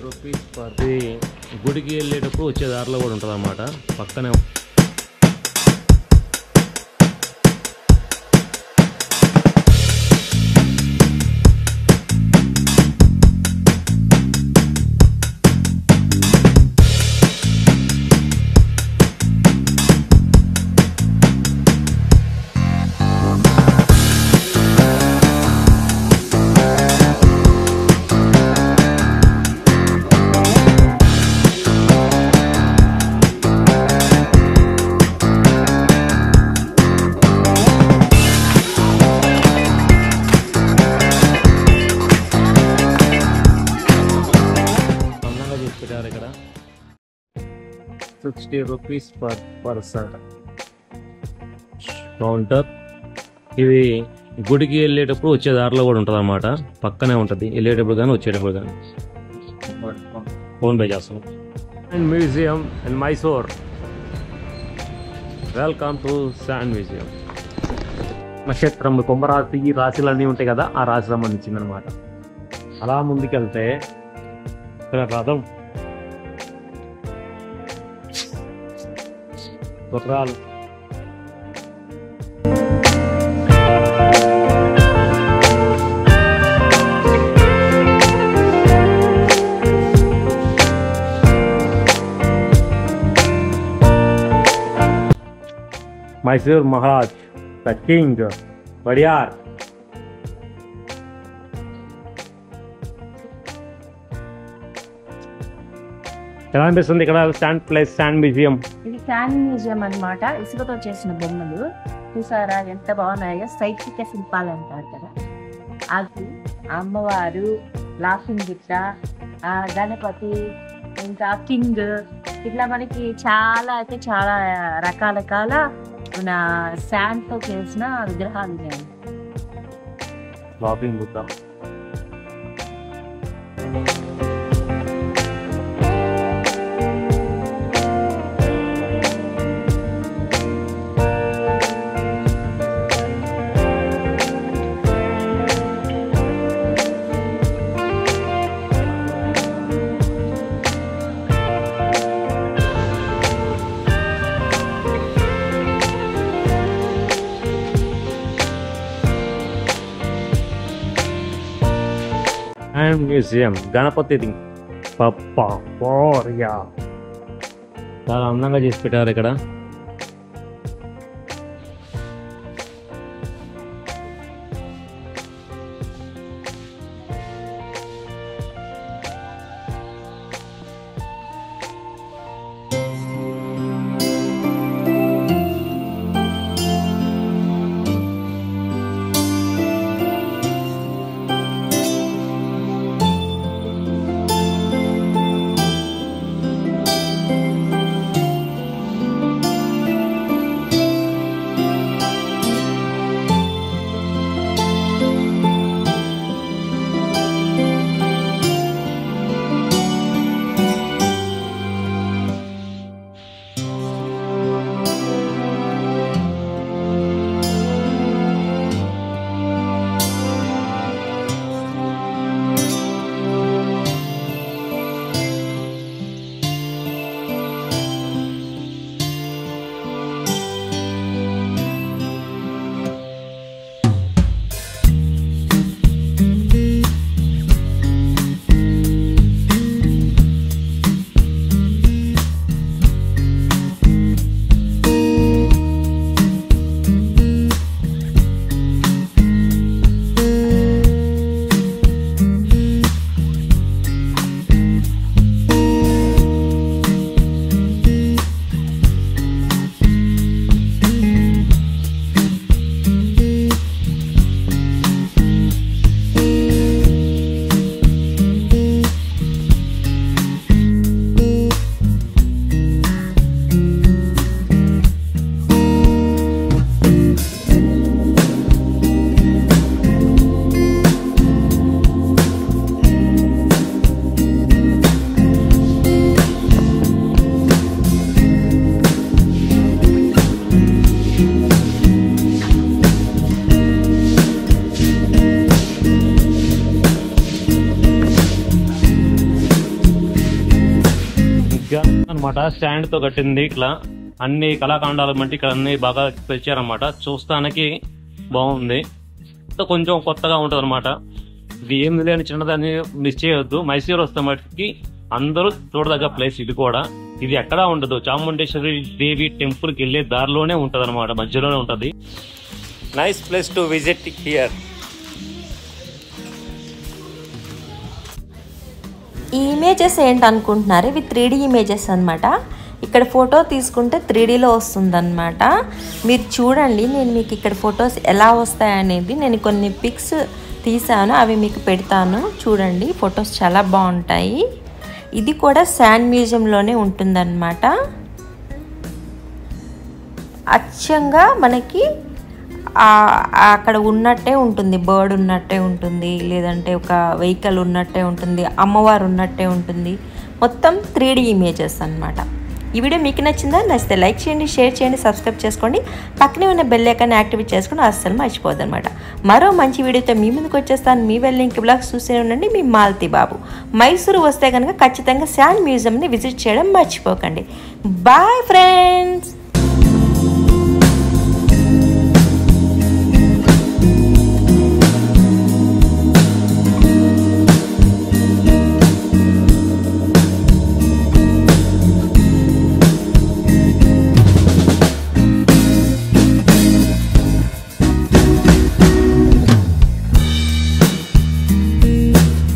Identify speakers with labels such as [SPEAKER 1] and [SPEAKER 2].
[SPEAKER 1] Rupees per గుడికి వెళ్ళేటప్పుడు వచ్చే దారిలో కూడా ఉంటుంది అన్నమాట పక్కనే. ఇక్కడ 60 రూపీస్ పర్ పర్సన్ కౌంటర్. ఇది గుడికి వెళ్ళేటప్పుడు వచ్చే దారిలో కూడా ఉంటుంది అన్నమాట పక్కనే ఉంటుంది, వెళ్ళేటప్పుడు కానీ వచ్చేటప్పుడు కానీ. ఫోన్ పే చేస్తాం. And museum in Mysore. Welcome to sand museum. నక్షత్రం కుంభరాశి రాశులు అన్నీ ఉంటాయి కదా, ఆ రాశి సంబంధించింది అనమాట. అలా ముందుకెళ్తే ఇక్కడ రథం, గుర్రాలు, మైసూర్ మహారాజ్ ద కింగ్ వడియార్. ఎలా అనిపిస్తుంది ఇక్కడ శాండ్ మ్యూజియం?
[SPEAKER 2] ఇది శాండ్ మ్యూజియం అన్నమాట. ఇసుకతో చేసిన బొమ్మలు చూసారా ఎంత బాగున్నాయో. సైకిక శిల్పాలు అంటారు కదా, అది అమ్మవారు, లాఫింగ్ బుట్ట, గణపతి, ఇంకా కింగ్, ఇట్లా మనకి చాలా అయితే చాలా రకాల మన శాండ్ తో చేసిన విగ్రహాలు ఉన్నాయి.
[SPEAKER 1] లాఫింగ్ బుట్ట, అండ్ మ్యూజియం గణపతిది చాలా అందంగా చేసి పెట్టారు ఇక్కడ. అనమాట, స్టాండ్ తో కట్టింది. ఇట్లా అన్ని కళాఖండాలు బట్టి ఇక్కడ అన్ని బాగా తెచ్చారనమాట. చూస్తానికి బాగుంది, కొంచెం కొత్తగా ఉంటది అనమాట. ఇది ఏం లేని చిన్నదాన్ని మిస్ చేయొద్దు. మైసూర్ వస్తే మటుకి అందరూ చూడదగ్గ ప్లేస్ ఇది కూడా. ఇది ఎక్కడా ఉండదు, చాముండేశ్వరి దేవి టెంపుల్ కి వెళ్ళే దారిలోనే ఉంటది అనమాట, మధ్యలోనే ఉంటది. Nice place to visit here.
[SPEAKER 3] ఈ ఇమేజెస్ ఏంటనుకుంటున్నారు, ఇవి 3D ఇమేజెస్ అనమాట. ఇక్కడ ఫోటో తీసుకుంటే 3Dలో వస్తుందన్నమాట. మీరు చూడండి, నేను మీకు ఇక్కడ ఫొటోస్ ఎలా వస్తాయనేది నేను కొన్ని పిక్స్ తీసాను, అవి మీకు పెడతాను చూడండి. ఫొటోస్ చాలా బాగుంటాయి. ఇది కూడా శాండ్ మ్యూజియంలోనే ఉంటుందన్నమాట. అచ్చంగా మనకి అక్కడ ఉన్నట్టే ఉంటుంది, బర్డ్ ఉన్నట్టే ఉంటుంది, లేదంటే ఒక వెహికల్ ఉన్నట్టే ఉంటుంది, అమ్మవారు ఉన్నట్టే ఉంటుంది. మొత్తం 3D ఇమేజెస్ అన్నమాట. ఈ వీడియో మీకు నచ్చిందా? నచ్చితే లైక్ చేయండి, షేర్ చేయండి, సబ్స్క్రైబ్ చేసుకోండి. పక్కనే ఉన్న బెల్ ఐకాన్ యాక్టివేట్ చేసుకుని అస్సలు మర్చిపోదన్నమాట. మరో మంచి వీడియోతో మీ ముందుకు వచ్చేస్తాను. మీ వెల్లింగ్ బ్లాగ్స్ చూస్తూనే ఉండండి. మీ మాలతి బాబు. మైసూరు వస్తే కనుక ఖచ్చితంగా శాండ్ మ్యూజియంని విజిట్ చేయడం మర్చిపోకండి. Bye friends.